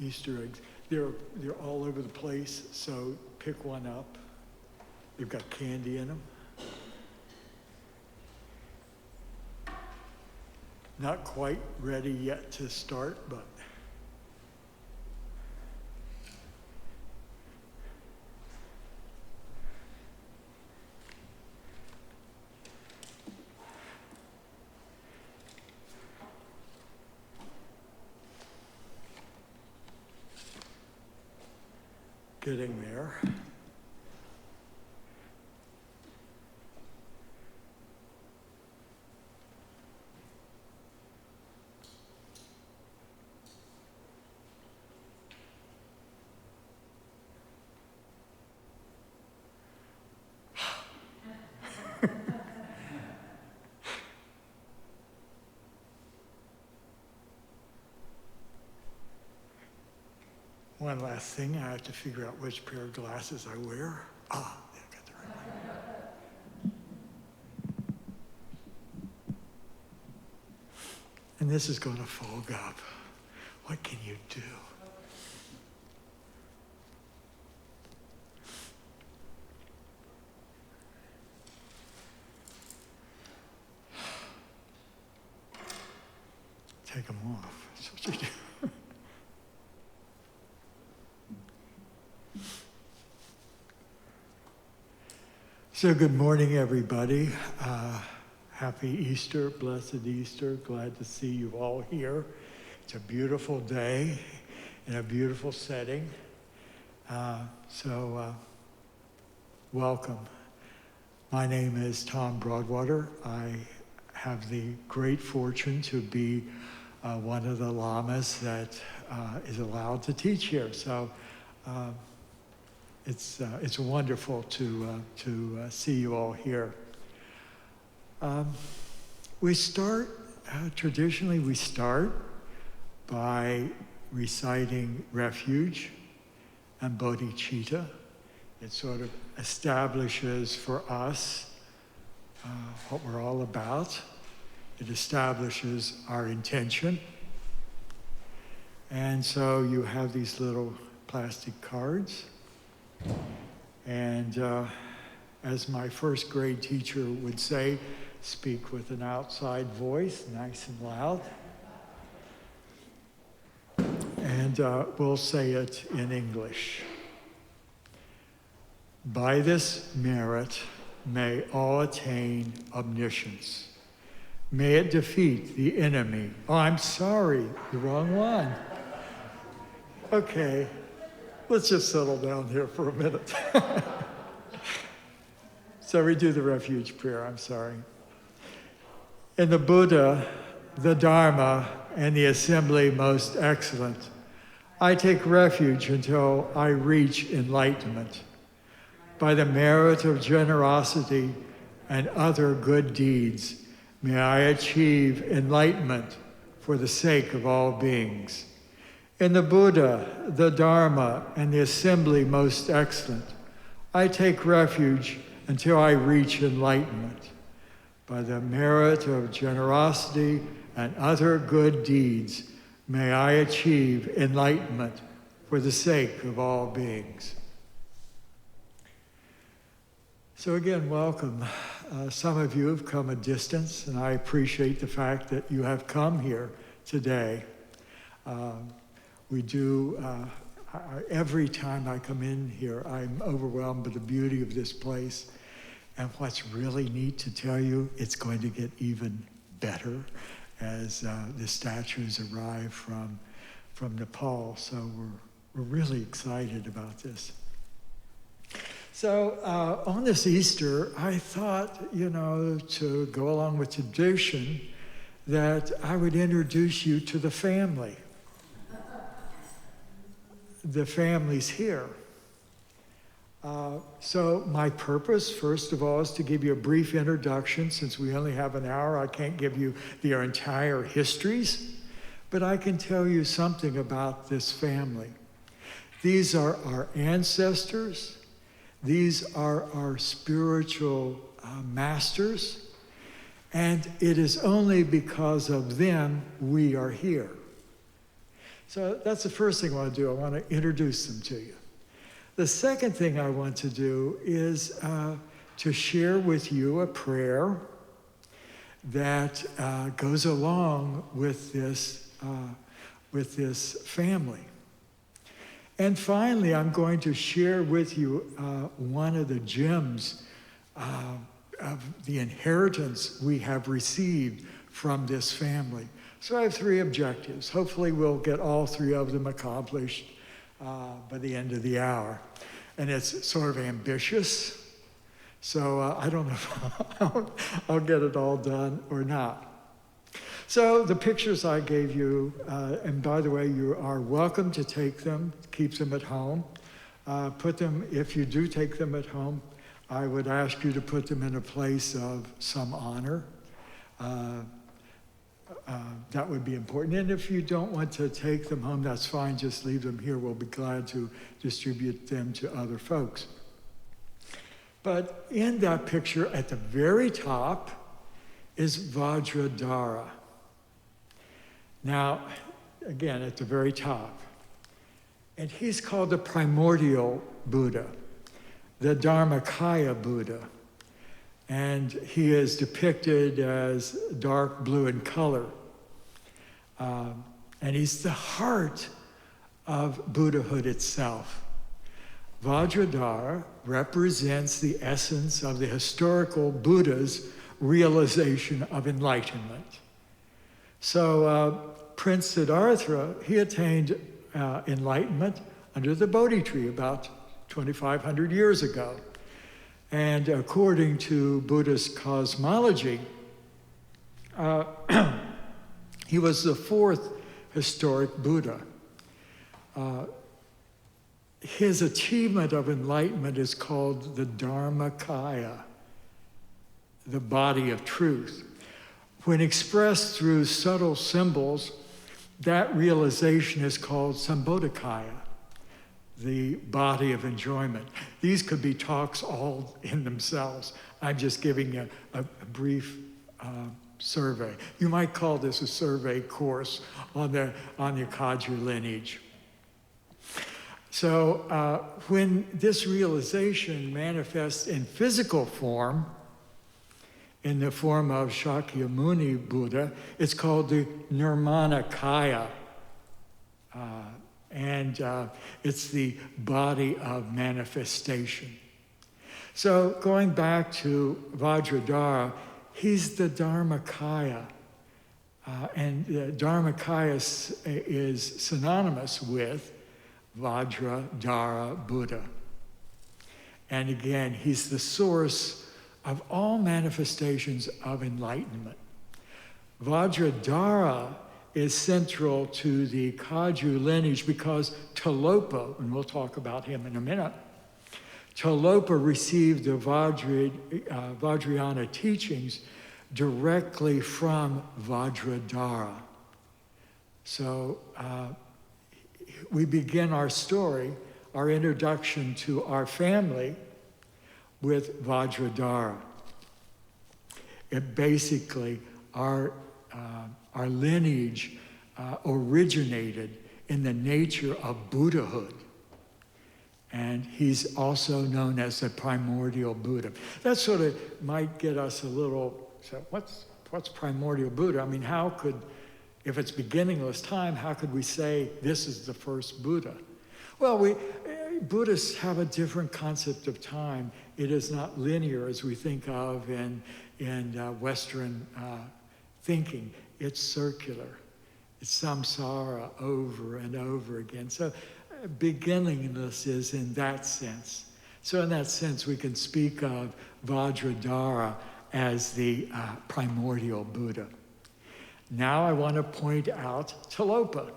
Easter eggs. They're all over the place, so pick one up. They've got candy in them. Not quite ready yet to start, but getting there. One last thing, I have to figure out which pair of glasses I wear. I got the right one. And this is going to fog up. What can you do? Take them off. That's what you do. So good morning, everybody. Happy Easter, blessed Easter. Glad to see you all here. It's a beautiful day in a beautiful setting. Welcome. My name is Tom Broadwater. I have the great fortune to be one of the lamas that is allowed to teach here. So it's wonderful to see you all here. Traditionally we start by reciting Refuge and Bodhicitta. It sort of establishes for us what we're all about. It establishes our intention. And so you have these little plastic cards. And as my first grade teacher would say, speak with an outside voice, nice and loud. And we'll say it in English. By this merit, may all attain omniscience. May it defeat the enemy. Oh, I'm sorry, the wrong one. Okay. Let's just settle down here for a minute. So we do the Refuge Prayer, I'm sorry. In the Buddha, the Dharma, and the assembly most excellent, I take refuge until I reach enlightenment. By the merit of generosity and other good deeds, may I achieve enlightenment for the sake of all beings. In the Buddha, the Dharma, and the assembly most excellent, I take refuge until I reach enlightenment. By the merit of generosity and other good deeds, may I achieve enlightenment for the sake of all beings. So again, welcome. Some of you have come a distance, and I appreciate the fact that you have come here today. We do, every time I come in here, I'm overwhelmed by the beauty of this place. And what's really neat to tell you, it's going to get even better as the statues arrive from Nepal. So we're really excited about this. So on this Easter, I thought, to go along with tradition, that I would introduce you to the family. The family's here. So my purpose, first of all, is to give you a brief introduction. Since we only have an hour, I can't give you their entire histories, but I can tell you something about this family. These are our ancestors. These are our spiritual masters. And it is only because of them we are here. So that's the first thing I want to do. I want to introduce them to you. The second thing I want to do is to share with you a prayer that goes along with this family. And finally, I'm going to share with you one of the gems of the inheritance we have received from this family. So I have 3 objectives. Hopefully we'll get all 3 of them accomplished by the end of the hour. And it's sort of ambitious, so I don't know if I'll get it all done or not. So the pictures I gave you, and by the way, you are welcome to take them, keep them at home. Put them, if you do take them at home, I would ask you to put them in a place of some honor. That would be important. And if you don't want to take them home, that's fine, just leave them here. We'll be glad to distribute them to other folks. But in that picture, at the very top, is Vajradhara. Now, again, at the very top. And he's called the Primordial Buddha, the Dharmakaya Buddha. And he is depicted as dark blue in color. And he's the heart of Buddhahood itself. Vajradhara represents the essence of the historical Buddha's realization of enlightenment. So Prince Siddhartha, he attained enlightenment under the Bodhi tree about 2,500 years ago. And according to Buddhist cosmology, he was the 4th historic Buddha. His achievement of enlightenment is called the Dharmakaya, the body of truth. When expressed through subtle symbols, that realization is called Sambodhikaya, the body of enjoyment. These could be talks all in themselves. I'm just giving a brief survey. You might call this a survey course on the Kagyu lineage. So when this realization manifests in physical form, in the form of Shakyamuni Buddha, it's called the Nirmanakaya. And it's the body of manifestation. So going back to Vajradhara, he's the Dharmakaya. And Dharmakaya is synonymous with Vajradhara Buddha. And again, he's the source of all manifestations of enlightenment. Vajradhara is central to the Kagyu lineage because Talopa, and we'll talk about him in a minute, Talopa received the Vajrayana teachings directly from Vajradhara. So we begin our story, our introduction to our family, with Vajradhara. It basically, our lineage originated in the nature of Buddhahood. And he's also known as the Primordial Buddha. That sort of might get us a little, so what's Primordial Buddha? I mean, how could, if it's beginningless time, how could we say this is the first Buddha? Well, Buddhists have a different concept of time. It is not linear as we think of in Western thinking. It's circular. It's samsara over and over again. So beginningless is in that sense. So in that sense, we can speak of Vajradhara as the primordial Buddha. Now I want to point out Talopa.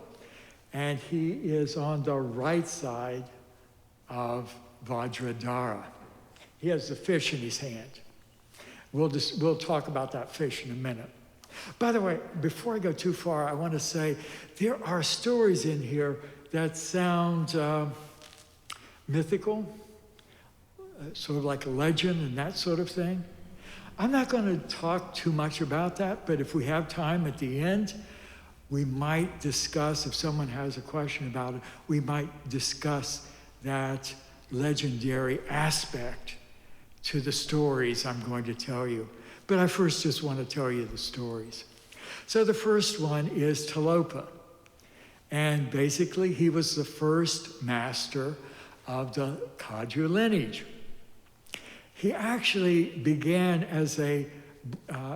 And he is on the right side of Vajradhara. He has the fish in his hand. We'll talk about that fish in a minute. By the way, before I go too far, I want to say there are stories in here that sound mythical, sort of like a legend and that sort of thing. I'm not going to talk too much about that, but if we have time at the end, we might discuss, if someone has a question about it, we might discuss that legendary aspect to the stories I'm going to tell you. But I first just want to tell you the stories. So the first one is Talopa. And basically, he was the first master of the Kagyu lineage. He actually began as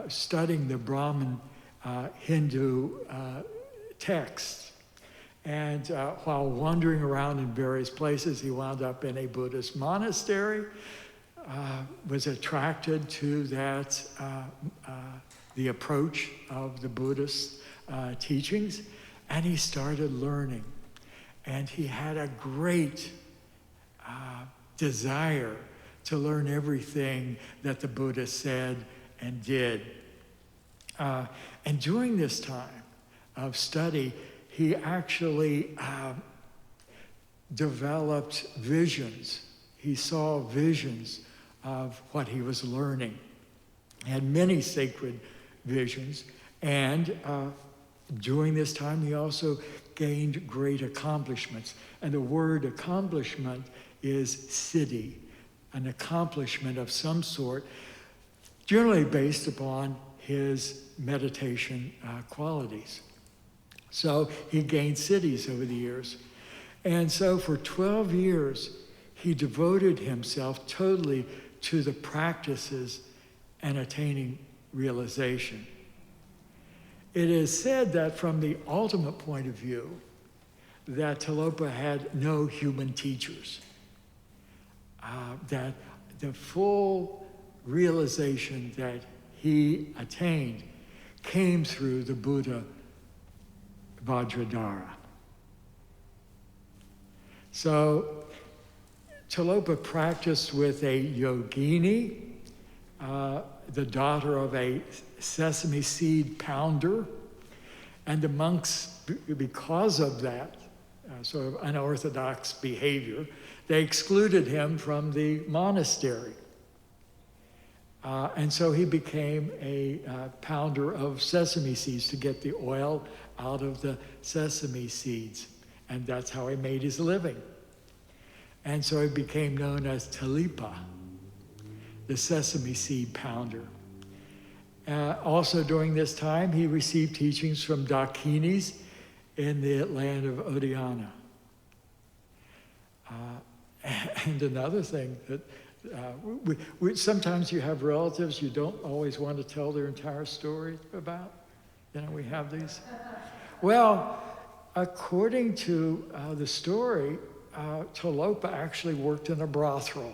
studying the Brahmin Hindu texts. And while wandering around in various places, he wound up in a Buddhist monastery, was attracted to that, the approach of the Buddhist teachings, and he started learning. And he had a great desire to learn everything that the Buddha said and did. And during this time of study, he actually developed visions. He saw visions of what he was learning. He had many sacred visions. And during this time, he also gained great accomplishments. And the word accomplishment is siddhi, an accomplishment of some sort, generally based upon his meditation qualities. So he gained siddhis over the years. And so for 12 years, he devoted himself totally to the practices and attaining realization. It is said that from the ultimate point of view, that Talopa had no human teachers. That the full realization that he attained came through the Buddha Vajradhara. So Talopa practiced with a yogini, the daughter of a sesame seed pounder, and the monks, because of that sort of unorthodox behavior, they excluded him from the monastery. And so he became a pounder of sesame seeds to get the oil out of the sesame seeds. And that's how he made his living. And so he became known as Talopa, the sesame seed pounder. Also during this time, he received teachings from Dakinis in the land of Odayana. And another thing that sometimes you have relatives you don't always want to tell their entire story about. You know, we have these. Well, according to the story, Talopa actually worked in a brothel.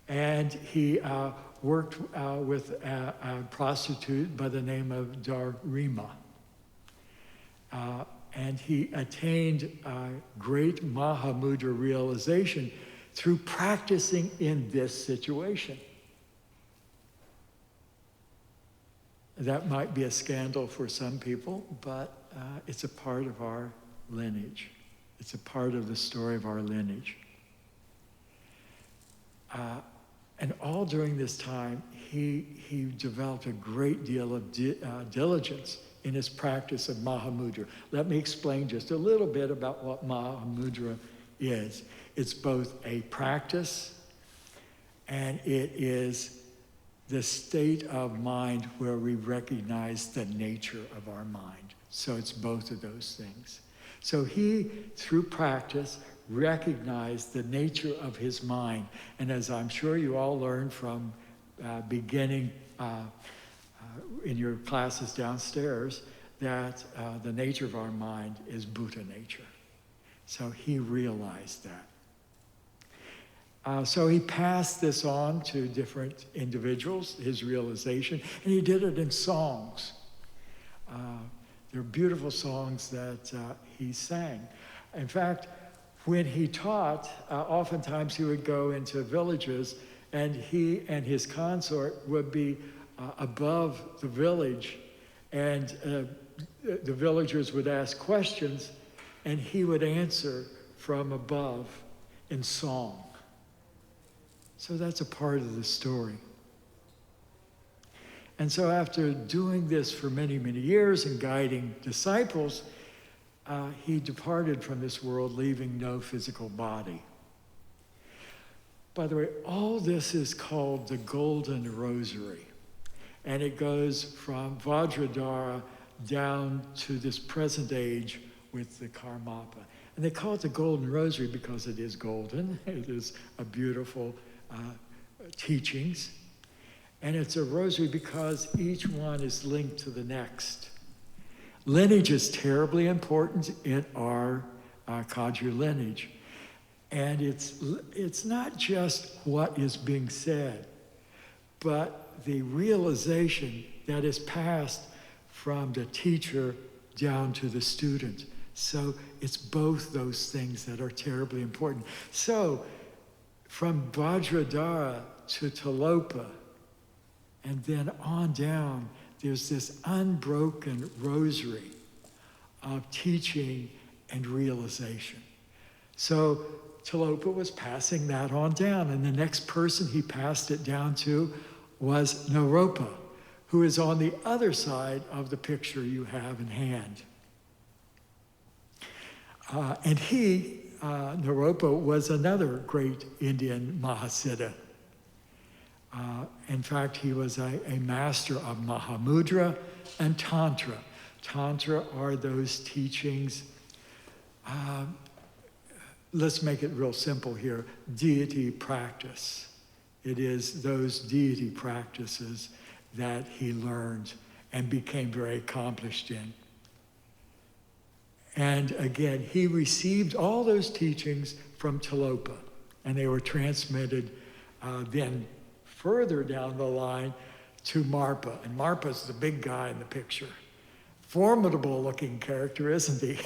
And he worked with a prostitute by the name of Darima. And he attained great Mahamudra realization through practicing in this situation. That might be a scandal for some people, but it's a part of our lineage. It's a part of the story of our lineage. And all during this time, he developed a great deal of diligence in his practice of Mahamudra. Let me explain just a little bit about what Mahamudra is. It's both a practice and it is the state of mind where we recognize the nature of our mind. So it's both of those things. So he, through practice, recognized the nature of his mind. And as I'm sure you all learned from beginning in your classes downstairs, that the nature of our mind is Buddha nature. So he realized that. So he passed this on to different individuals, his realization, and he did it in songs. They're beautiful songs that he sang. In fact, when he taught, oftentimes he would go into villages and he and his consort would be above the village, and the villagers would ask questions and he would answer from above in song. So that's a part of the story. And so after doing this for many, many years and guiding disciples, he departed from this world, leaving no physical body. By the way, all this is called the Golden Rosary. And it goes from Vajradhara down to this present age with the Karmapa. And they call it the Golden Rosary because it is golden. It is a beautiful teachings. And it's a rosary because each one is linked to the next. Lineage is terribly important in our Kagyu lineage. And it's not just what is being said, but the realization that is passed from the teacher down to the student. So it's both those things that are terribly important. So from Vajradhara to Talopa, and then on down, there's this unbroken rosary of teaching and realization. So Talopa was passing that on down, and the next person he passed it down to was Naropa, who is on the other side of the picture you have in hand. And he, Naropa, was another great Indian Mahasiddha. In fact, he was a master of Mahamudra and Tantra. Tantra are those teachings, let's make it real simple here, deity practice. It is those deity practices that he learned and became very accomplished in. And again, he received all those teachings from Talopa, and they were transmitted then further down the line to Marpa. And Marpa's the big guy in the picture. Formidable looking character, isn't he?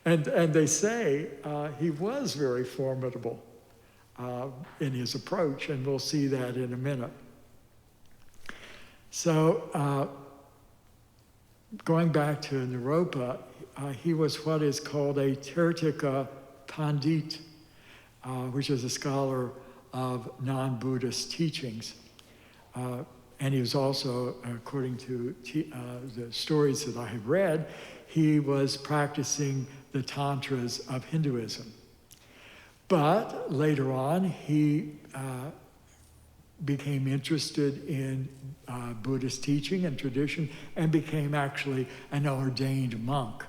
and they say he was very formidable in his approach, and we'll see that in a minute. So going back to Naropa, he was what is called a Tirtika Pandit, which is a scholar of non-Buddhist teachings. And he was also, according to the stories that I have read, he was practicing the tantras of Hinduism. But later on, he became interested in Buddhist teaching and tradition and became actually an ordained monk.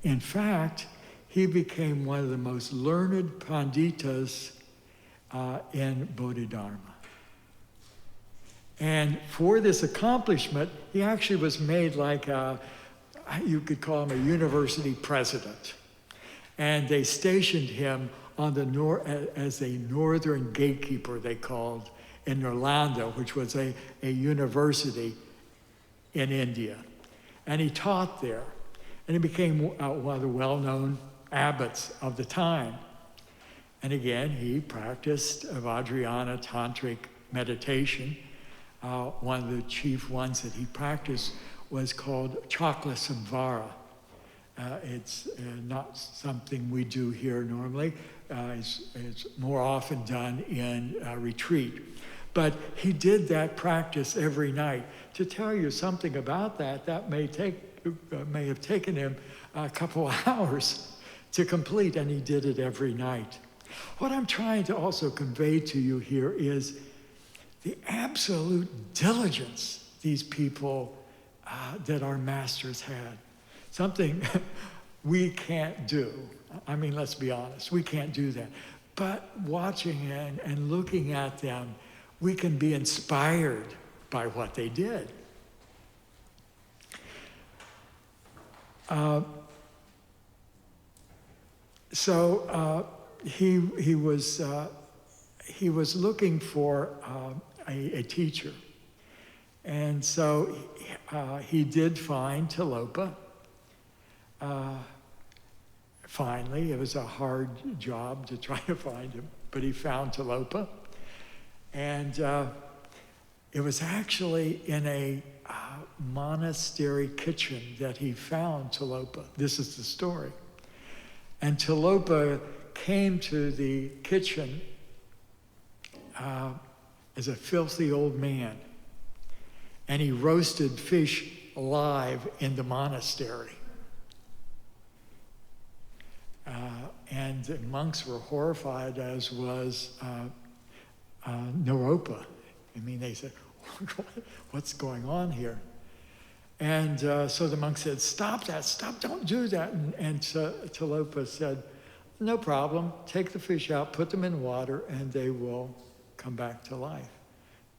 In fact, he became one of the most learned panditas in Bodhidharma. And for this accomplishment, he actually was made like you could call him a university president. And they stationed him on the as a northern gatekeeper, they called, in Nalanda, which was a university in India. And he taught there. And he became one of the well-known abbots of the time. And again, he practiced Vajrayana tantric meditation. One of the chief ones that he practiced was called Chakra Samvara. It's not something we do here normally. It's more often done in retreat. But he did that practice every night. To tell you something about that, that may have taken him a couple of hours to complete, and he did it every night. What I'm trying to also convey to you here is the absolute diligence these people that our masters had. Something we can't do. I mean, let's be honest, we can't do that. But watching and looking at them, we can be inspired by what they did. He was looking for a teacher, and so he did find Talopa. Finally, it was a hard job to try to find him, but he found Talopa, and it was actually in a monastery kitchen that he found Talopa. This is the story. And Talopa came to the kitchen as a filthy old man. And he roasted fish alive in the monastery. And the monks were horrified, as was Naropa. I mean, they said, what's going on here? And so the monk said, stop that, stop, don't do that. And Talopa said, no problem, take the fish out, put them in water, and they will come back to life.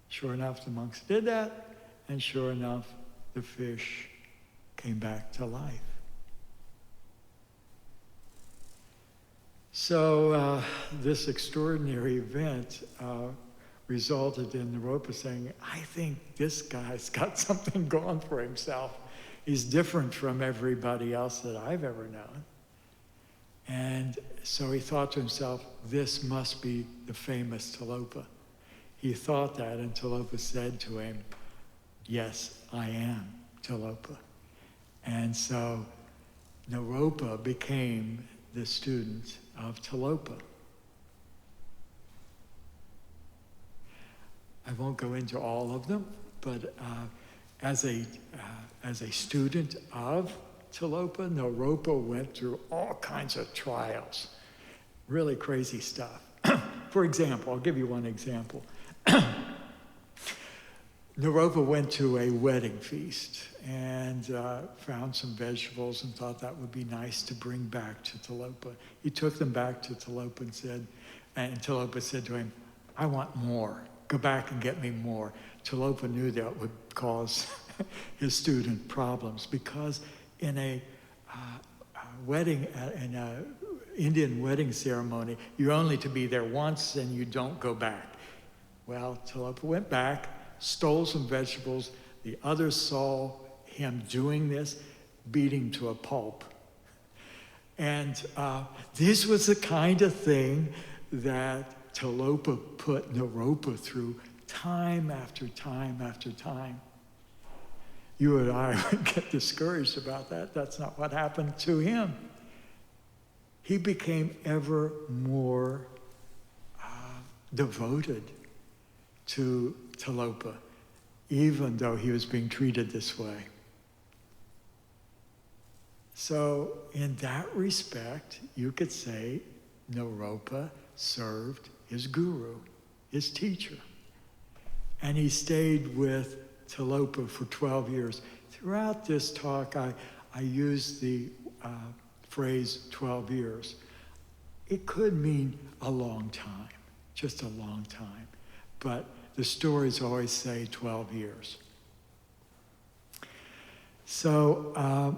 Sure enough, the monks did that, and sure enough, the fish came back to life. So this extraordinary event resulted in Naropa saying, I think this guy's got something going for himself. He's different from everybody else that I've ever known. And so he thought to himself, this must be the famous Talopa. He thought that, and Talopa said to him, yes, I am Talopa. And so Naropa became the student of Talopa. I won't go into all of them, but as a student of Talopa, Naropa went through all kinds of trials, really crazy stuff. For example, I'll give you one example. Naropa went to a wedding feast and found some vegetables and thought that would be nice to bring back to Talopa. He took them back to Talopa and Talopa said to him, I want more. Go back and get me more. Talopa knew that would cause his student problems because in a wedding, in an Indian wedding ceremony, you're only to be there once and you don't go back. Well, Talopa went back, stole some vegetables. The others saw him doing this, beat him to a pulp. And this was the kind of thing that Talopa put Naropa through time after time after time. You and I would get discouraged about that. That's not what happened to him. He became ever more devoted to Talopa, even though he was being treated this way. So in that respect, you could say Naropa served his guru, his teacher. And he stayed with Talopa for 12 years. Throughout this talk, I used the phrase 12 years. It could mean a long time, just a long time. But the stories always say 12 years. So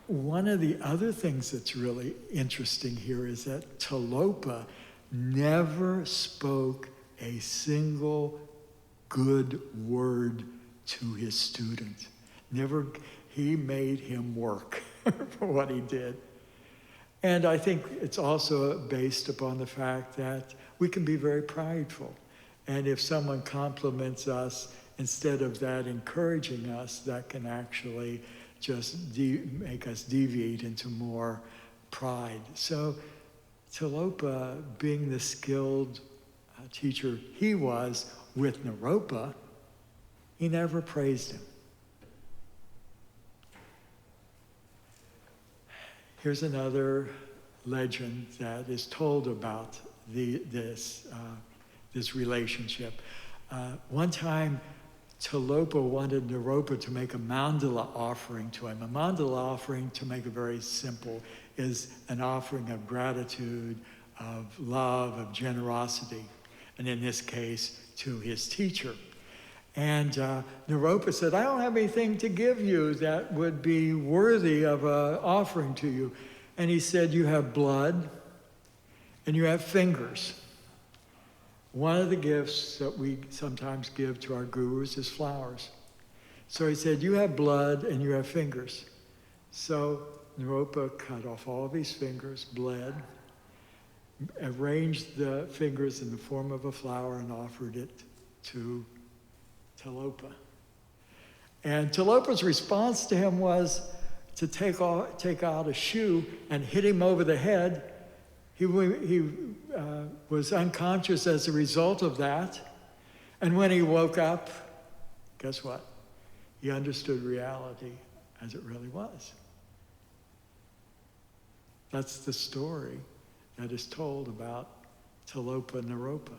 one of the other things that's really interesting here is that Talopa never spoke a single good word to his student. Never, he made him work for what he did. And I think it's also based upon the fact that we can be very prideful. And if someone compliments us, instead of that encouraging us, that can actually just make us deviate into more pride. So Talopa, being the skilled teacher he was with Naropa, he never praised him. Here's another legend that is told about this relationship. One time, Talopa wanted Naropa to make a mandala offering to him. A mandala offering, to make it very simple, is an offering of gratitude, of love, of generosity, and in this case, to his teacher. And Naropa said, I don't have anything to give you that would be worthy of an offering to you. And he said, you have blood and you have fingers. One of the gifts that we sometimes give to our gurus is flowers. So he said, you have blood and you have fingers. So Naropa cut off all of his fingers, bled, arranged the fingers in the form of a flower and offered it to Talopa. And Talopa's response to him was to take out a shoe and hit him over the head He was unconscious as a result of that. And when he woke up, guess what? He understood reality as it really was. That's the story that is told about Talopa Naropa.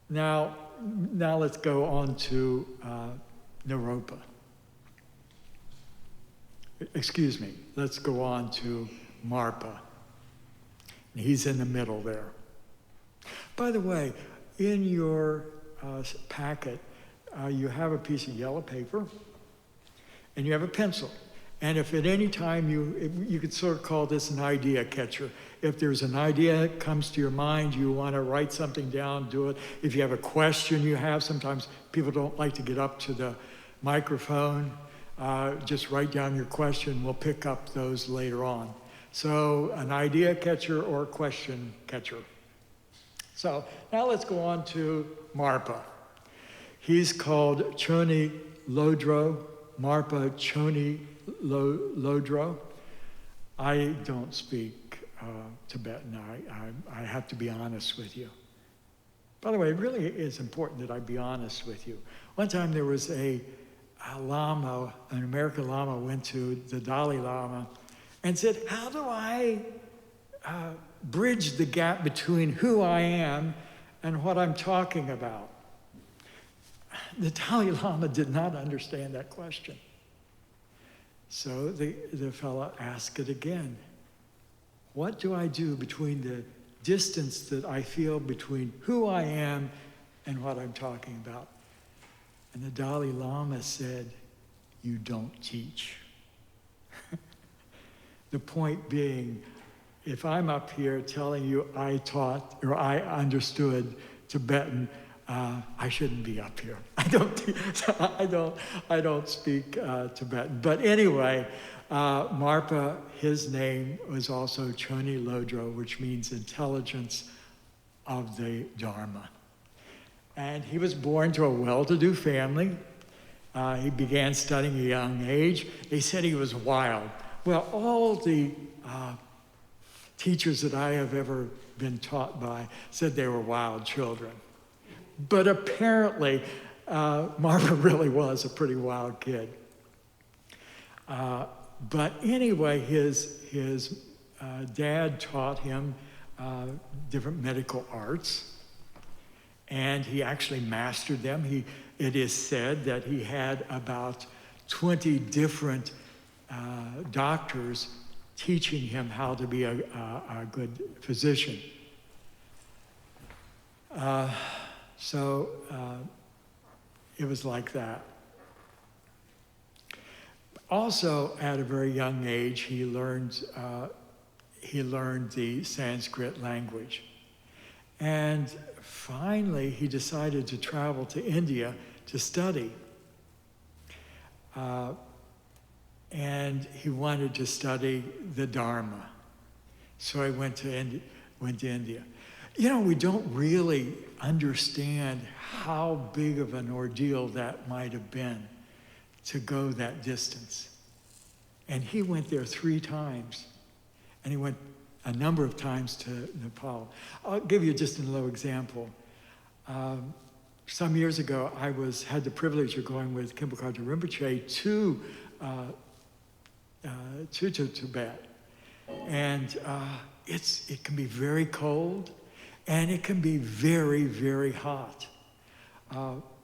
Now let's go on to Naropa. Excuse me, let's go on to Marpa. He's in the middle there. By the way, in your packet, you have a piece of yellow paper and you have a pencil. And if at any time you could sort of call this an idea catcher. If there's an idea that comes to your mind, you want to write something down, do it. If you have a question you have, sometimes people don't like to get up to the microphone. Just write down your question. We'll pick up those later on. So an idea catcher or a question catcher. So now let's go on to Marpa. He's called Choni Lodro, Marpa Choni Lodro. I don't speak Tibetan. I have to be honest with you. By the way, it really is important that I be honest with you. One time there was a Lama, an American Lama, went to the Dalai Lama and said, how do I bridge the gap between who I am and what I'm talking about? The Dalai Lama did not understand that question. So the fellow asked it again. What do I do between the distance that I feel between who I am and what I'm talking about? And the Dalai Lama said, you don't teach. The point being, if I'm up here telling you I taught or I understood Tibetan, I shouldn't be up here. I don't speak Tibetan. But anyway, Marpa, his name was also Choni Lodro, which means intelligence of the Dharma. And he was born to a well-to-do family. He began studying at a young age. They said he was wild. Well, all the teachers that I have ever been taught by said they were wild children. But apparently, Marpa really was a pretty wild kid. But anyway, his dad taught him different medical arts. And he actually mastered them. It is said that he had about 20 different doctors teaching him how to be a good physician. So it was like that. Also, at a very young age, he learned the Sanskrit language. And finally, he decided to travel to India to study. And he wanted to study the Dharma. So he went to India. You know, we don't really understand how big of an ordeal that might have been to go that distance. And he went there 3 times. And he went a number of times to Nepal. I'll give you just a little example. Some years ago, I had the privilege of going with Khenpo Kagyu Rinpoche to Tibet. And it can be very cold, and it can be very, very hot.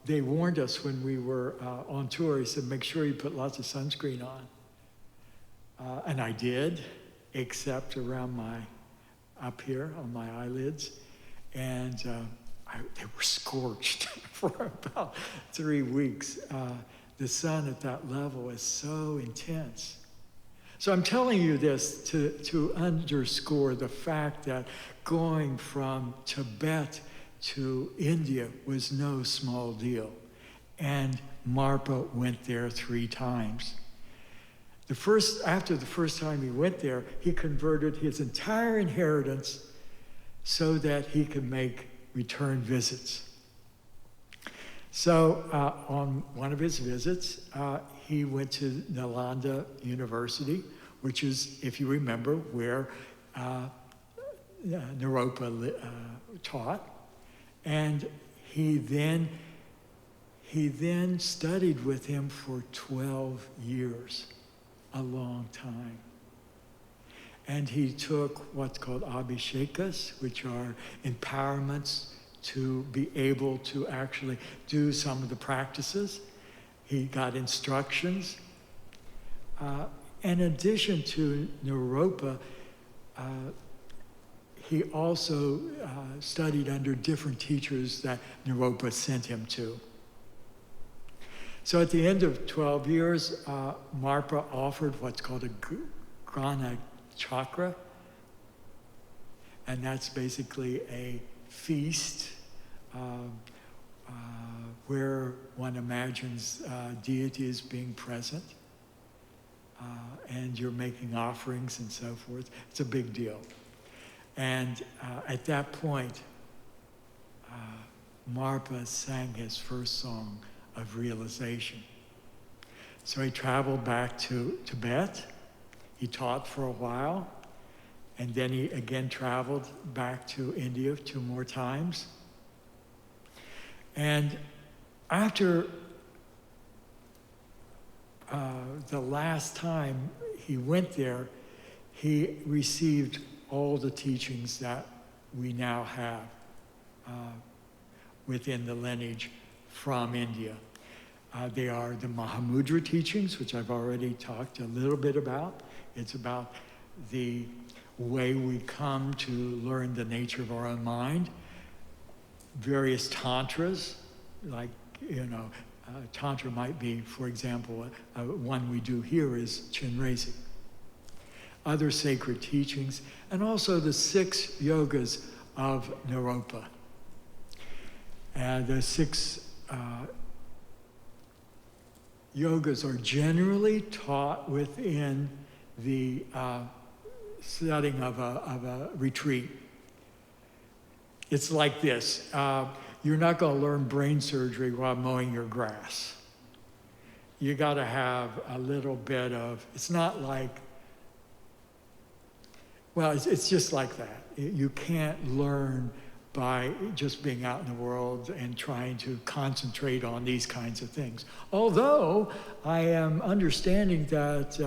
They warned us when we were on tour. He said, make sure you put lots of sunscreen on. And I did, except around up here on my eyelids. And they were scorched for about 3 weeks. The sun at that level is so intense. So I'm telling you this to underscore the fact that going from Tibet to India was no small deal. And Marpa went there 3 times. After the first time he went there, he converted his entire inheritance so that he could make return visits. So on one of his visits, he went to Nalanda University, which is, if you remember, where Naropa taught. And he then studied with him for 12 years, a long time. And he took what's called abhishekas, which are empowerments to be able to actually do some of the practices. He got instructions. In addition to Naropa, he also studied under different teachers that Naropa sent him to. So at the end of 12 years, Marpa offered what's called a Grana Chakra, and that's basically a feast where one imagines deities being present, and you're making offerings and so forth. It's a big deal. And at that point, Marpa sang his first song of realization. So he traveled back to Tibet. He taught for a while, and then he again traveled back to India 2 more times. And after the last time he went there, he received all the teachings that we now have within the lineage from India. They are the Mahamudra Teachings, which I've already talked a little bit about. It's about the way we come to learn the nature of our own mind. Various tantras, like, tantra might be, for example, one we do here is Chenrezig. Other sacred teachings, and also the 6 yogas of Naropa. The 6 yogas are generally taught within the setting of a retreat. It's like this. You're not going to learn brain surgery while mowing your grass. You got to have a little bit of, it's not like, well, it's just like that. You can't learn by just being out in the world and trying to concentrate on these kinds of things. Although I am understanding that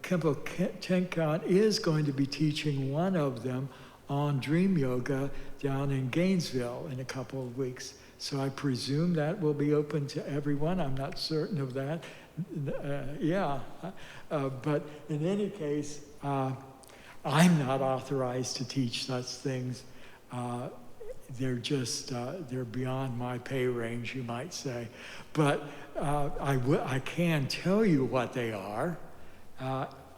Khenpo Tenkan is going to be teaching one of them on dream yoga down in Gainesville in a couple of weeks. So I presume that will be open to everyone. I'm not certain of that. But in any case, I'm not authorized to teach such things. They're just, they're beyond my pay range, you might say. But I can tell you what they are.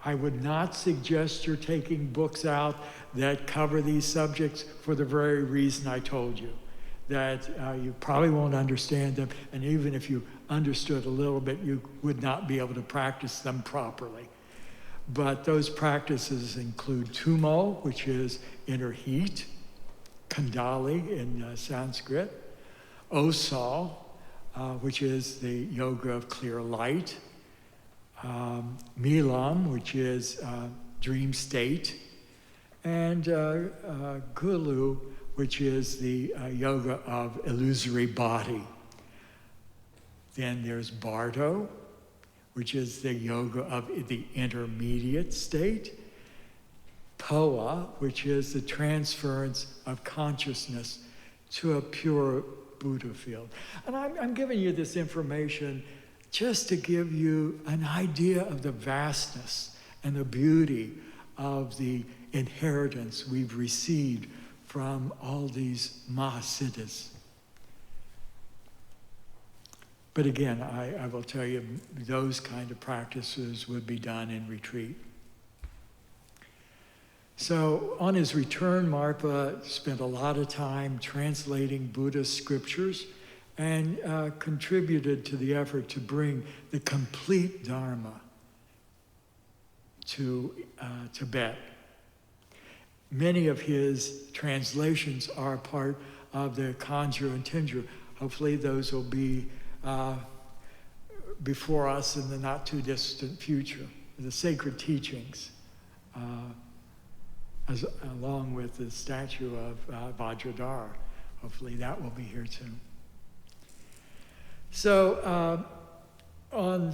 I would not suggest you're taking books out that cover these subjects for the very reason I told you, that you probably won't understand them, and even if you understood a little bit, you would not be able to practice them properly. But those practices include Tumo, which is inner heat, Kundali in Sanskrit, Osal, which is the yoga of clear light, Milam, which is dream state, and Gulu, which is the yoga of illusory body. Then there's Bardo, which is the yoga of the intermediate state. Poa, which is the transference of consciousness to a pure Buddha field. And I'm giving you this information just to give you an idea of the vastness and the beauty of the inheritance we've received from all these Mahasiddhas. But again, I will tell you, those kind of practices would be done in retreat. So on his return, Marpa spent a lot of time translating Buddhist scriptures and contributed to the effort to bring the complete Dharma to Tibet. Many of his translations are part of the Kanjur and Tenjur. Hopefully those will be before us in the not too distant future. the sacred teachings, along with the statue of Vajradhara. Hopefully that will be here too. So let's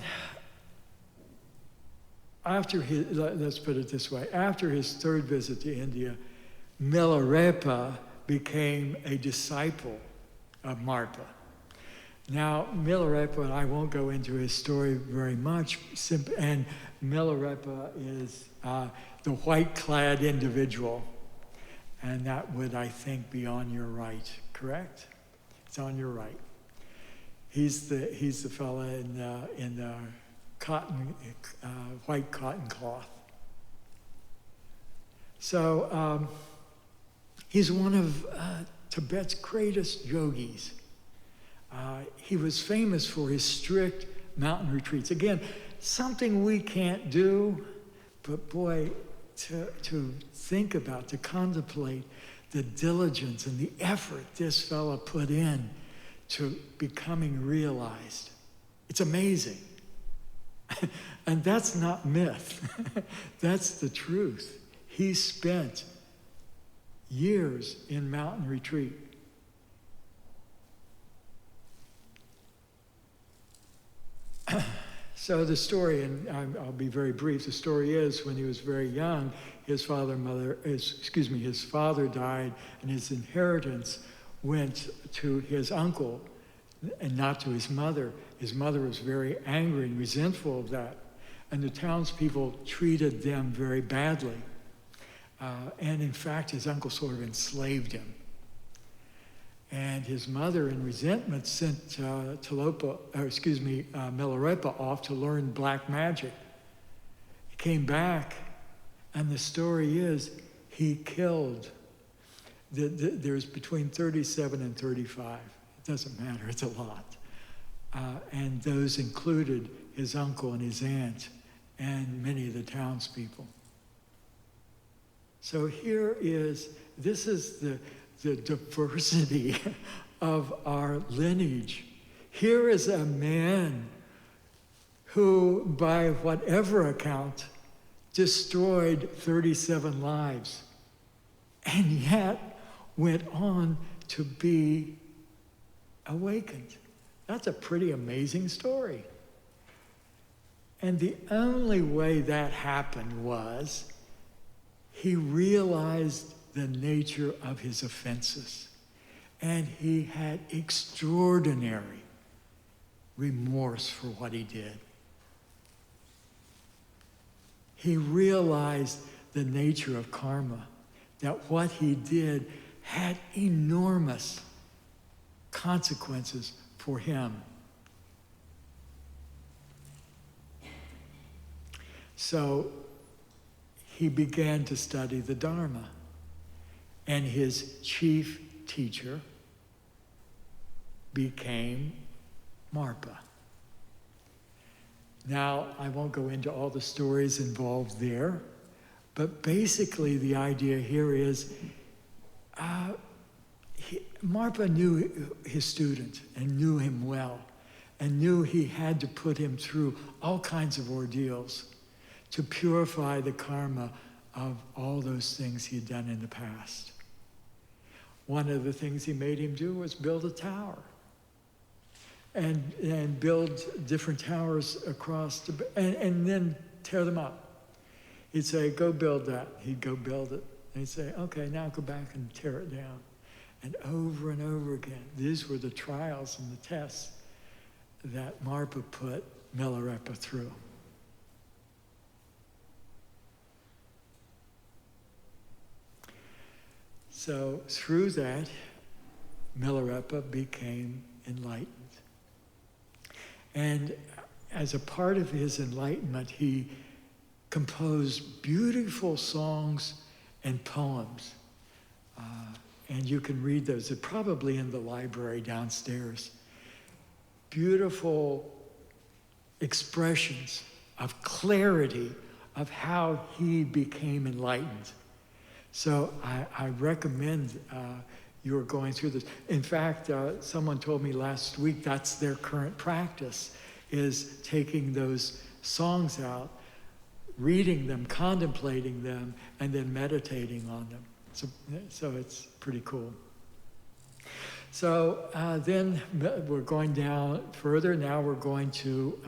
put it this way, after his third visit to India, Milarepa became a disciple of Marpa. Now, Milarepa, and I won't go into his story very much, and Milarepa is the white-clad individual, and that would, I think, be on your right, correct? It's on your right. He's the fella in the cotton, white cotton cloth. So he's one of Tibet's greatest yogis. He was famous for his strict mountain retreats. Again, something we can't do, but boy, to think about, to contemplate the diligence and the effort this fella put in to becoming realized. It's amazing. And that's not myth. That's the truth. He spent years in mountain retreat. So the story, and I'll be very brief, the story is when he was very young, his father died, and his inheritance went to his uncle and not to his mother. His mother was very angry and resentful of that, and the townspeople treated them very badly. And in fact, his uncle sort of enslaved him. And his mother, in resentment, sent Milarepa off to learn black magic. He came back, and the story is he killed. There's between 37 and 35. It doesn't matter, it's a lot. And those included his uncle and his aunt and many of the townspeople. So this is the diversity of our lineage. Here is a man who, by whatever account, destroyed 37 lives, and yet went on to be awakened. That's a pretty amazing story. And the only way that happened was he realized the nature of his offenses, and he had extraordinary remorse for what he did. He realized the nature of karma, that what he did had enormous consequences for him. So he began to study the Dharma, and his chief teacher became Marpa. Now, I won't go into all the stories involved there, but basically the idea here is Marpa knew his student and knew him well, and knew he had to put him through all kinds of ordeals to purify the karma of all those things he had done in the past. One of the things he made him do was build a tower and build different towers across, and then tear them up. He'd say, go build that. He'd go build it. And he'd say, okay, now go back and tear it down. And over again. These were the trials and the tests that Marpa put Milarepa through. So through that, Milarepa became enlightened. And as a part of his enlightenment, he composed beautiful songs and poems. And you can read those. They're probably in the library downstairs. Beautiful expressions of clarity of how he became enlightened. So I recommend you're going through this. In fact, someone told me last week that's their current practice, is taking those songs out reading them, contemplating them, and then meditating on them. So it's pretty cool. So then we're going down further. Now we're going to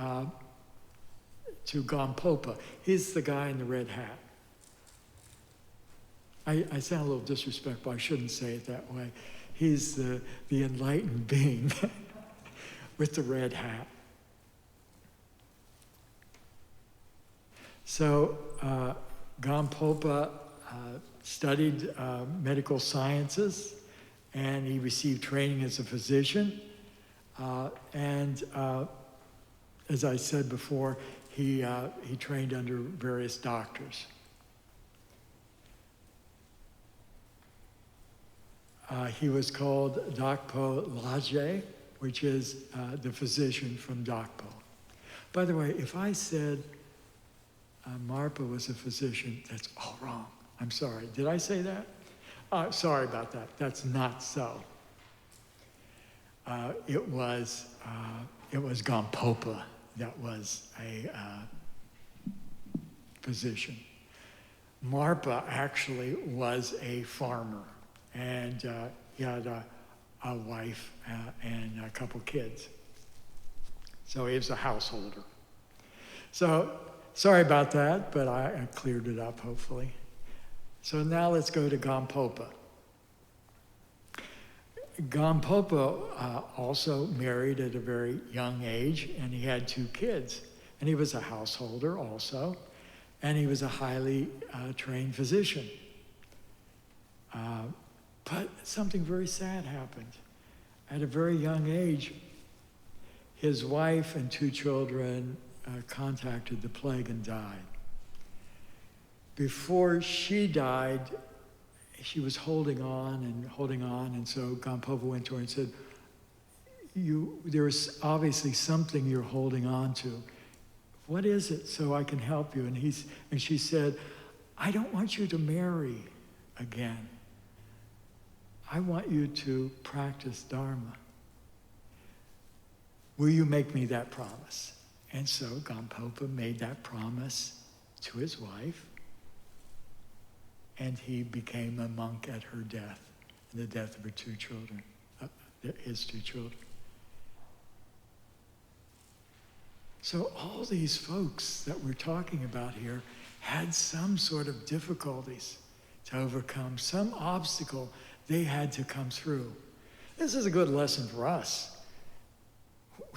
Gampopa. He's the guy in the red hat. I sound a little disrespectful. I shouldn't say it that way. He's the enlightened being with the red hat. So Gampopa studied medical sciences, and he received training as a physician. And as I said before, he trained under various doctors. He was called Dakpo Laje, which is the physician from Dakpo. By the way, if I said Marpa was a physician, that's all wrong. I'm sorry. Did I say that? Sorry about that. That's not so. It was Gampopa that was a physician. Marpa actually was a farmer, and he had a wife and a couple kids. So he was a householder. So sorry about that, but I cleared it up, hopefully. So now let's go to Gampopa. Gampopa also married at a very young age, and he had 2 kids. And he was a householder also, and he was a highly trained physician. But something very sad happened. At a very young age, his wife and 2 children contacted the plague and died. Before she died, she was holding on, and so Gampopa went to her and said, there's obviously something you're holding on to. What is it, so I can help you? And she said, I don't want you to marry again. I want you to practice Dharma. Will you make me that promise? And so Gampopa made that promise to his wife, and he became a monk at her death, the death of her 2 children, his 2 children. So all these folks that we're talking about here had some sort of difficulties to overcome, some obstacle they had to come through. This is a good lesson for us.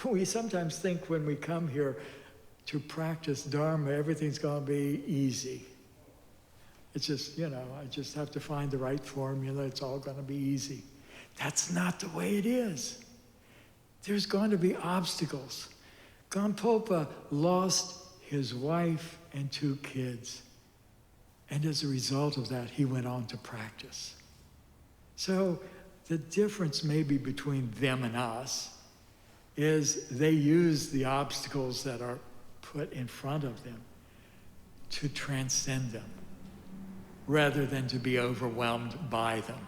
We sometimes think when we come here to practice Dharma, everything's going to be easy. It's just, I just have to find the right formula. It's all going to be easy. That's not the way it is. There's going to be obstacles. Gampopa lost his wife and 2 kids. And as a result of that, he went on to practice. So the difference maybe between them and us is they use the obstacles that are put in front of them to transcend them, rather than to be overwhelmed by them.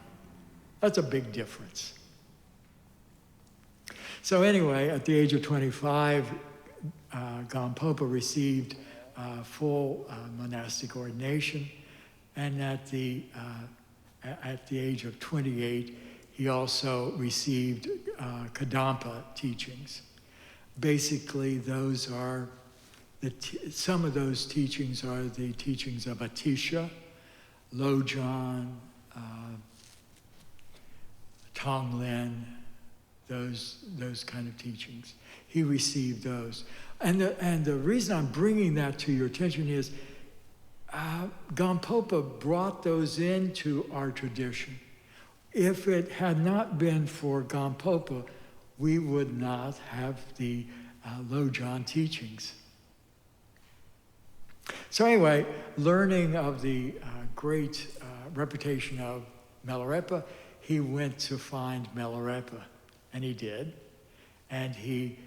That's a big difference. So anyway, at the age of 25, Gampopa received full monastic ordination, and at the age of 28, he also received Kadampa teachings. Basically, those are some of those teachings are the teachings of Atisha, Lojong, Tonglen, those kind of teachings. He received those. And the reason I'm bringing that to your attention is Gampopa brought those into our tradition. If it had not been for Gampopa, we would not have the Lojong teachings. So anyway, learning of the great reputation of Milarepa, he went to find Milarepa, and he did. And he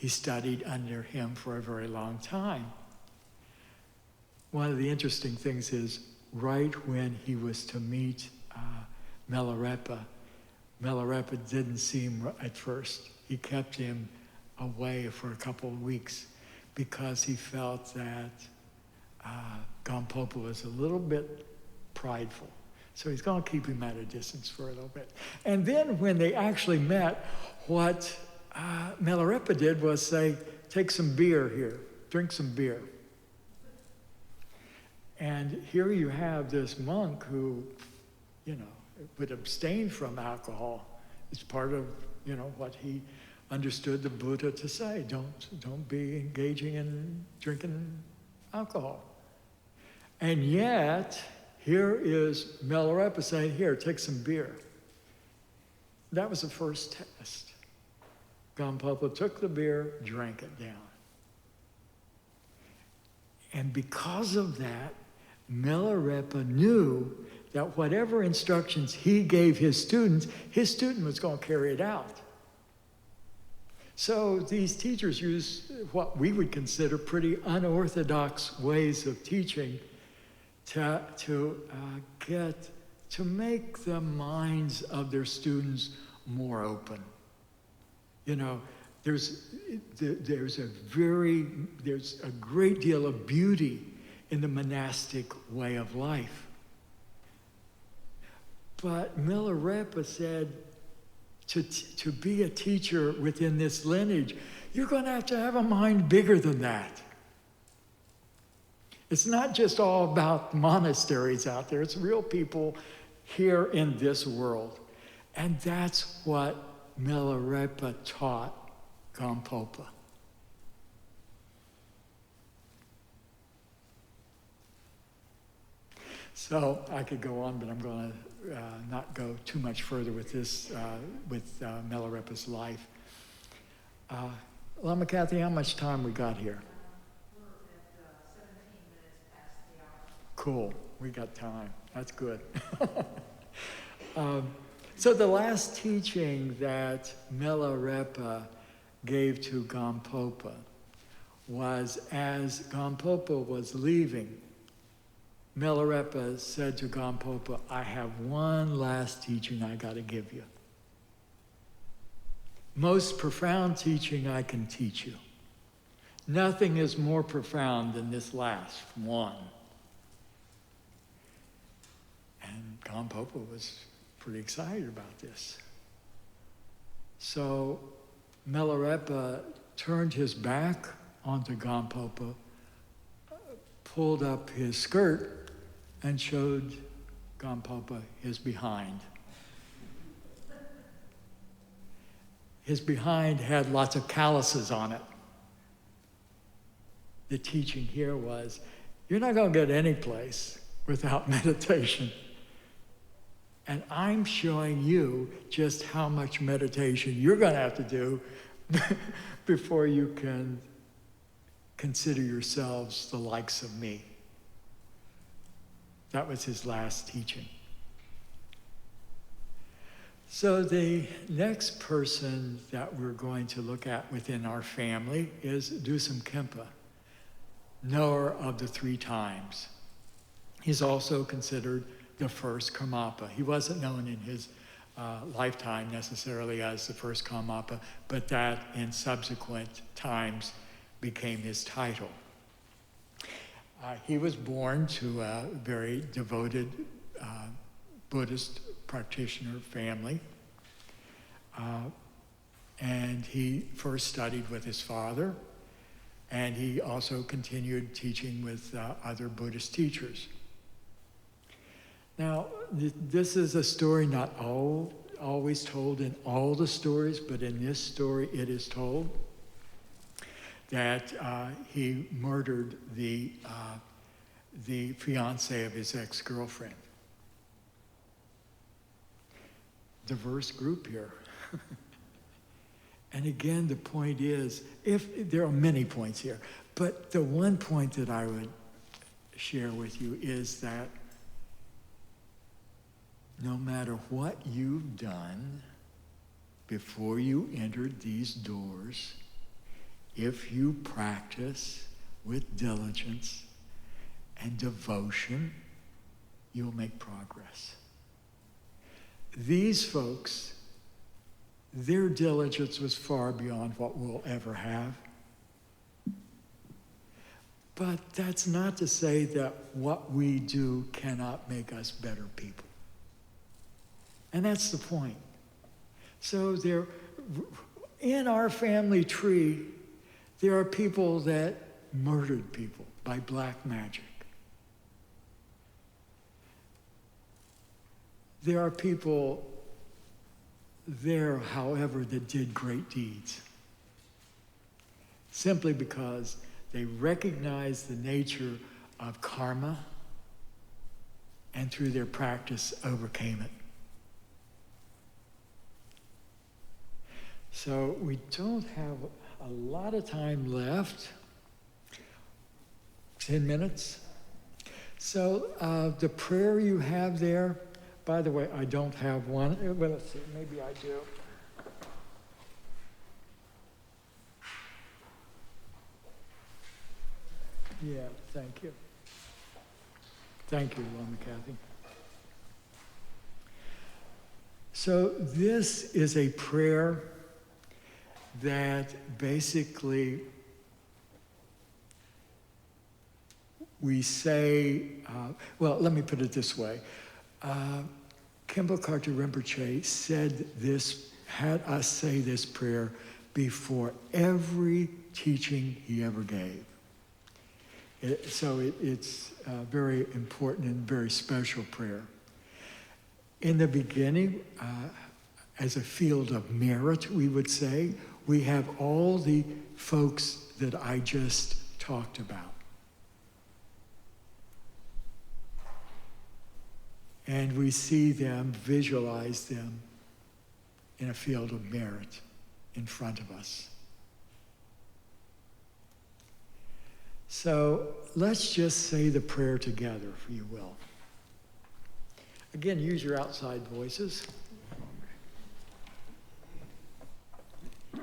studied under him for a very long time. One of the interesting things is, right when he was to meet Milarepa didn't see him at first. He kept him away for a couple of weeks because he felt that Gampopa was a little bit prideful. So he's going to keep him at a distance for a little bit. And then when they actually met, what Milarepa did was say, take some beer here, drink some beer. And here you have this monk who, would abstain from alcohol. It's part of, what he understood the Buddha to say. Don't be engaging in drinking alcohol. And yet, here is Milarepa saying, here, take some beer. That was the first test. Gampopa took the beer, drank it down. And because of that, Milarepa knew that whatever instructions he gave his student was going to carry it out. So these teachers use what we would consider pretty unorthodox ways of teaching to make the minds of their students more open. There's a great deal of beauty in the monastic way of life. But Milarepa said, to be a teacher within this lineage, you're going to have a mind bigger than that. It's not just all about monasteries out there. It's real people here in this world. And that's what Milarepa taught Gampopa. So I could go on, but I'm going to not go too much further with this, with Milarepa's life. Lama Cathy, how much time we got here? We're at 17 minutes past the hour. Cool, we got time. That's good. So the last teaching that Milarepa gave to Gampopa was as Gampopa was leaving, Milarepa said to Gampopa, I have one last teaching I got to give you. Most profound teaching I can teach you. Nothing is more profound than this last one. And Gampopa was pretty excited about this. So Milarepa turned his back onto Gampopa, pulled up his skirt, and showed Gampopa his behind. His behind had lots of calluses on it. The teaching here was, you're not going to get any place without meditation. And I'm showing you just how much meditation you're going to have to do before you can consider yourselves the likes of me. That was his last teaching. So the next person that we're going to look at within our family is Dusam Khenpa, knower of the 3 times. He's also considered the first Karmapa. He wasn't known in his lifetime necessarily as the first Karmapa, but that in subsequent times became his title. He was born to a very devoted Buddhist practitioner family. And he first studied with his father, and he also continued teaching with other Buddhist teachers. Now, this is a story not always told in all the stories, but in this story it is told that he murdered the fiancée of his ex-girlfriend. Diverse group here. And again, the point is, there are many points here, but the one point that I would share with you is that no matter what you've done before you entered these doors, if you practice with diligence and devotion, you'll make progress. These folks, their diligence was far beyond what we'll ever have. But that's not to say that what we do cannot make us better people. And that's the point. So there, in our family tree, there are people that murdered people by black magic. There are people there, however, that did great deeds. Simply because they recognized the nature of karma and through their practice overcame it. So we don't have a lot of time left. 10 minutes. So the prayer you have there, by the way, I don't have one. Well, let's see, maybe I do. Yeah, thank you. Thank you, Lama Cathy. So this is a prayer that basically we say, well, let me put it this way. Khenpo Karthar Rinpoche said this, had us say this prayer before every teaching he ever gave. It's a very important and very special prayer. In the beginning, as a field of merit, we would say, we have all the folks that I just talked about. And we see them, visualize them in a field of merit in front of us. So let's just say the prayer together, if you will. Again, use your outside voices. I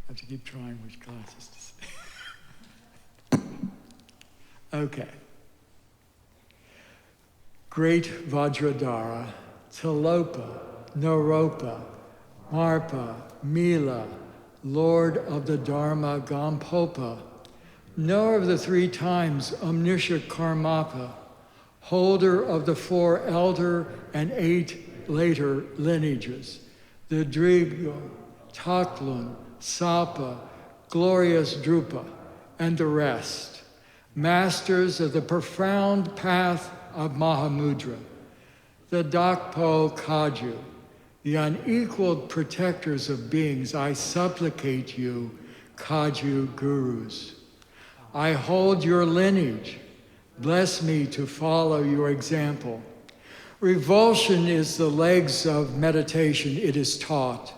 have to keep trying which glasses to say. Okay. Great Vajradhara, Talopa, Naropa, Marpa, Mila, Lord of the Dharma Gampopa, knower of the 3 times omniscient Karmapa, holder of the 4 elder and 8 later lineages, the Drigo, Taklun, Sapa, glorious Drupa, and the rest, masters of the profound path of Mahamudra, the Dakpo Kagyu, the unequaled protectors of beings, I supplicate you, Kagyu Gurus. I hold your lineage. Bless me to follow your example. Revulsion is the legs of meditation, it is taught.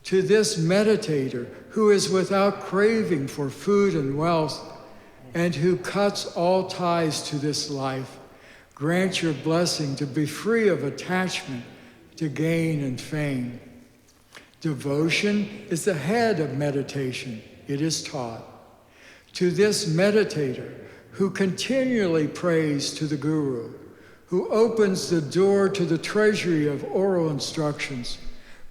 To this meditator who is without craving for food and wealth and who cuts all ties to this life, grant your blessing to be free of attachment to gain and fame. Devotion is the head of meditation, it is taught. To this meditator who continually prays to the Guru, who opens the door to the treasury of oral instructions,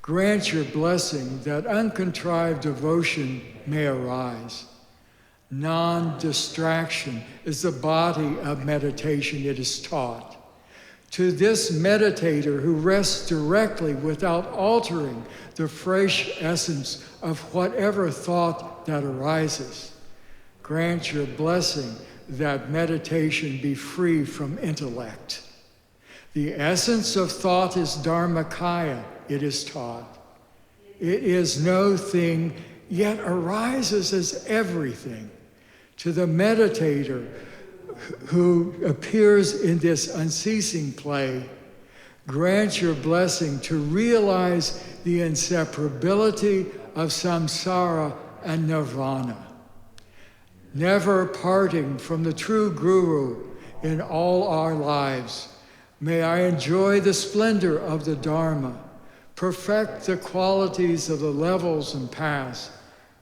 grant your blessing that uncontrived devotion may arise. Non-distraction is the body of meditation, it is taught. To this meditator who rests directly without altering the fresh essence of whatever thought that arises, grant your blessing that meditation be free from intellect. The essence of thought is Dharmakaya, it is taught. It is no thing, yet arises as everything. To the meditator who appears in this unceasing play, grant your blessing to realize the inseparability of samsara and nirvana. Never parting from the true Guru in all our lives, may I enjoy the splendor of the Dharma, perfect the qualities of the levels and paths,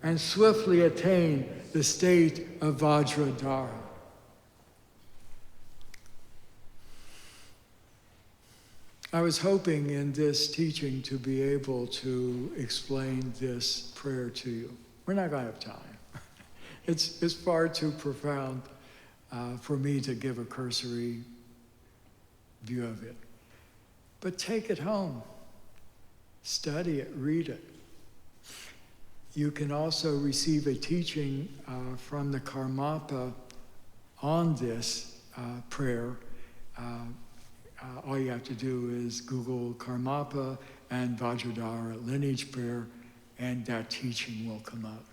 and swiftly attain the state of Vajradhara. I was hoping in this teaching to be able to explain this prayer to you. We're not going to have time. It's far too profound for me to give a cursory view of it. But take it home. Study it, read it. You can also receive a teaching from the Karmapa on this prayer. All you have to do is Google Karmapa and Vajradhara Lineage Prayer, and that teaching will come up.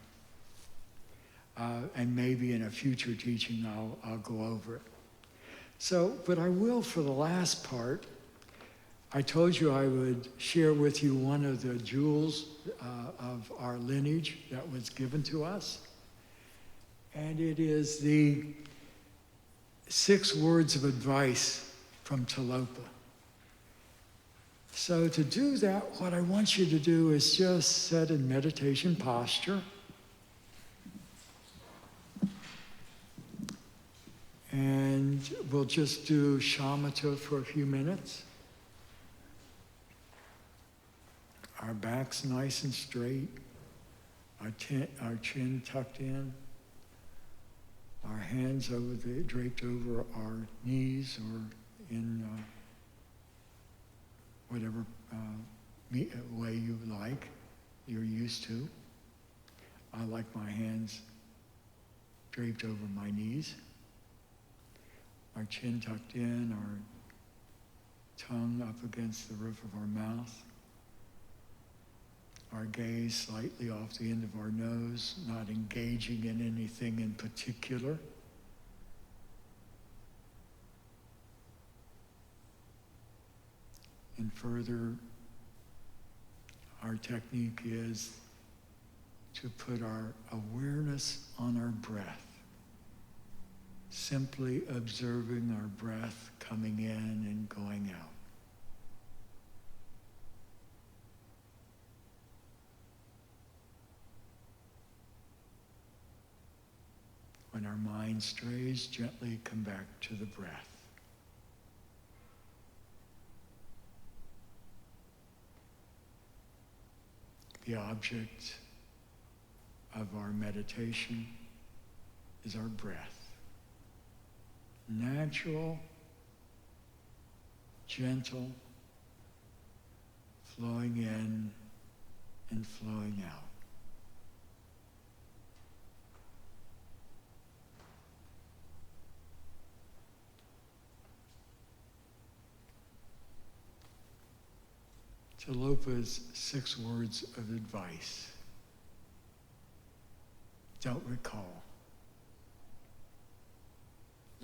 And maybe in a future teaching I'll go over it. So, but I will for the last part. I told you I would share with you one of the jewels of our lineage that was given to us. And it is the 6 words of advice from Talopa. So to do that, what I want you to do is just sit in meditation posture. And we'll just do shamatha for a few minutes. Our back's nice and straight, our chin tucked in, our hands draped over our knees or in whatever way you like, you're used to. I like my hands draped over my knees, our chin tucked in, our tongue up against the roof of our mouth. Our gaze slightly off the end of our nose, not engaging in anything in particular. And further, our technique is to put our awareness on our breath, simply observing our breath coming in and going out. When our mind strays, gently come back to the breath. The object of our meditation is our breath. Natural, gentle, flowing in and flowing out. Talopa's 6 words of advice. Don't recall.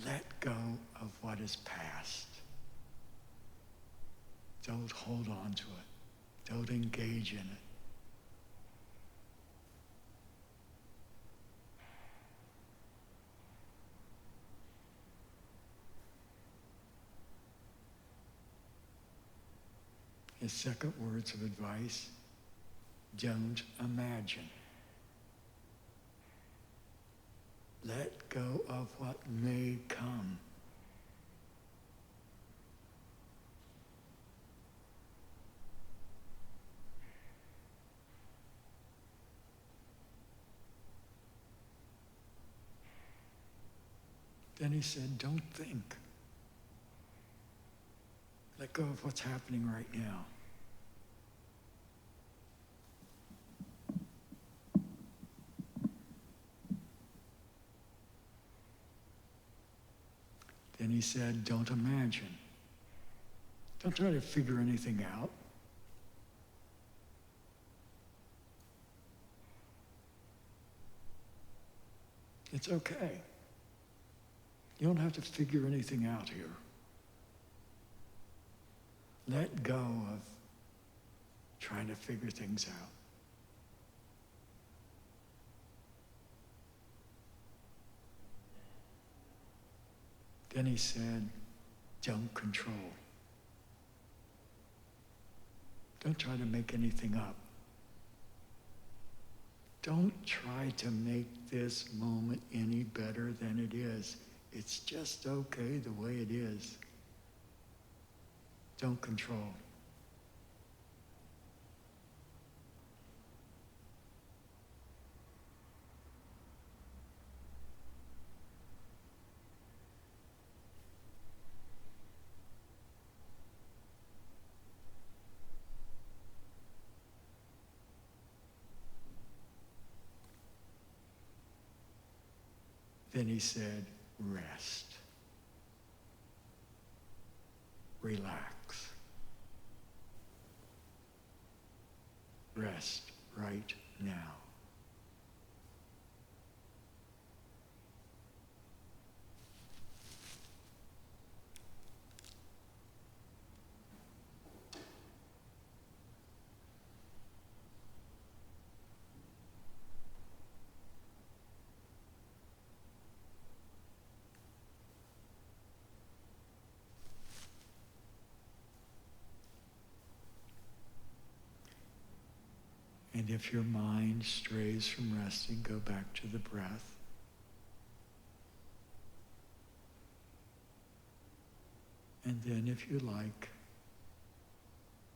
Let go of what is past. Don't hold on to it. Don't engage in it. His 2nd words of advice, don't imagine. Let go of what may come. Then he said, don't think. Let go of what's happening right now. Then he said, don't imagine. Don't try to figure anything out. It's okay. You don't have to figure anything out here. Let go of trying to figure things out. Then he said, don't control. Don't try to make anything up. Don't try to make this moment any better than it is. It's just okay the way it is. Don't control. Then he said, rest. Relax. Rest right now. And if your mind strays from resting, go back to the breath. And then if you like,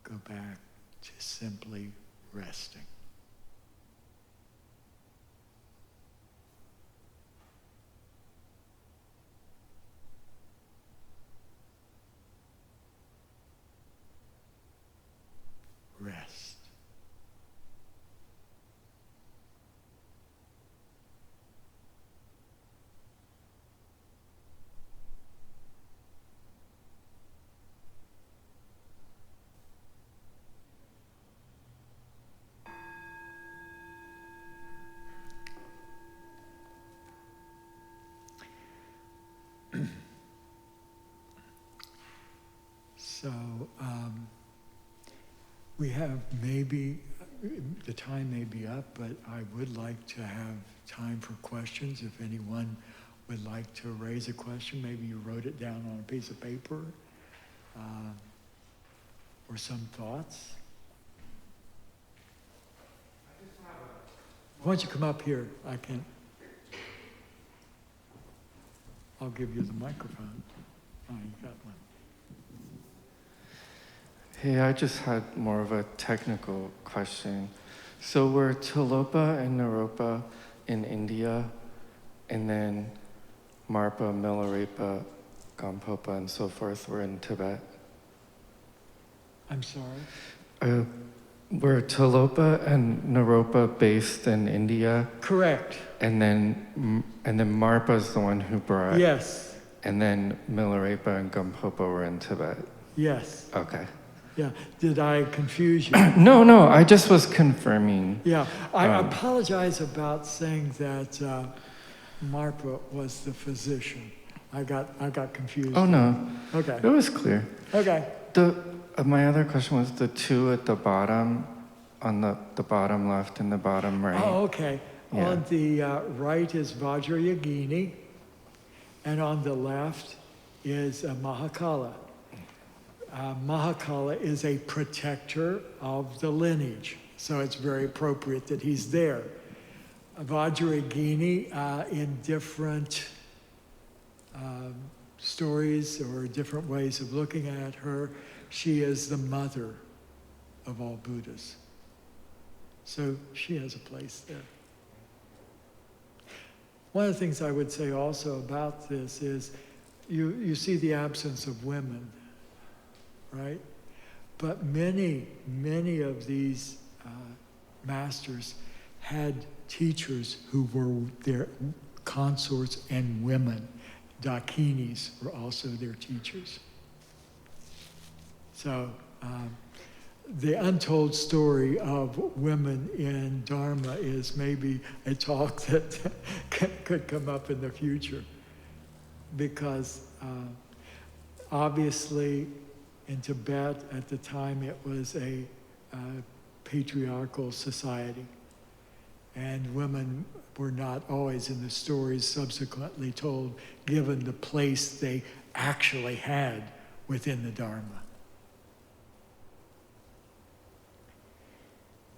go back to simply resting. Rest. So we have maybe, the time may be up, but I would like to have time for questions. If anyone would like to raise a question, maybe you wrote it down on a piece of paper, or some thoughts. Why don't you come up here? I'll give you the microphone. Oh, you got one. Hey, I just had more of a technical question. So were Talopa and Naropa in India, and then Marpa, Milarepa, Gampopa, and so forth were in Tibet? I'm sorry? Were Talopa and Naropa based in India? Correct. And then Marpa's the one who brought. Yes. And then Milarepa and Gampopa were in Tibet. Yes. Okay. Yeah. Did I confuse you? No, I just was confirming. Yeah. I apologize about saying that Marpa was the physician. I got confused. Oh, no. Okay. It was clear. Okay. My other question was the two at the bottom, on the bottom left and the bottom right. Oh, okay. Yeah. On the right is Vajrayogini, and on the left is Mahakala. Mahakala is a protector of the lineage, so it's very appropriate that he's there. Vajrayogini, in different stories or different ways of looking at her, she is the mother of all Buddhas. So she has a place there. One of the things I would say also about this is you see the absence of women, right? But many of these masters had teachers who were their consorts and women. Dakinis were also their teachers. So the untold story of women in Dharma is maybe a talk that could come up in the future. Because obviously in Tibet at the time it was a patriarchal society. And women were not always, in the stories subsequently told, given the place they actually had within the Dharma.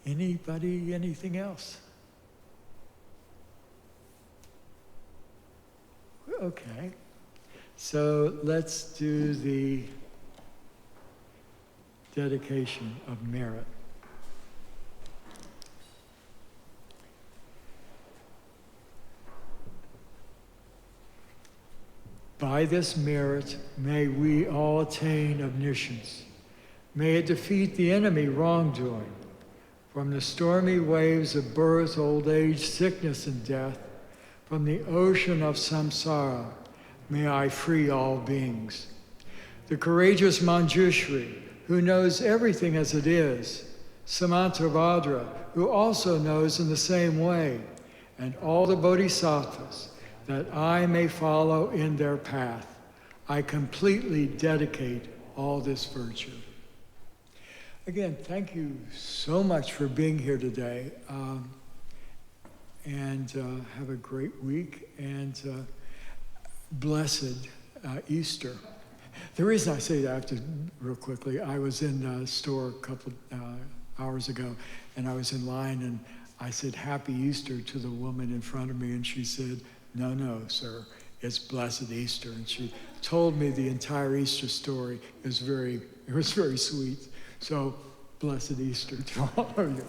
Anybody, anything else? Okay. So let's do the dedication of merit. By this merit, may we all attain omniscience. May it defeat the enemy wrongdoing. From the stormy waves of birth, old age, sickness, and death, from the ocean of samsara, may I free all beings. The courageous Manjushri, who knows everything as it is, Samantabhadra, who also knows in the same way, and all the bodhisattvas, that I may follow in their path. I completely dedicate all this virtue. Again, thank you so much for being here today. And have a great week, and blessed Easter. The reason I say that, real quickly, I was in a store a couple hours ago, and I was in line, and I said, Happy Easter to the woman in front of me, and she said, No, sir, it's Blessed Easter. And she told me the entire Easter story. It was very sweet. So, Blessed Easter to all of you.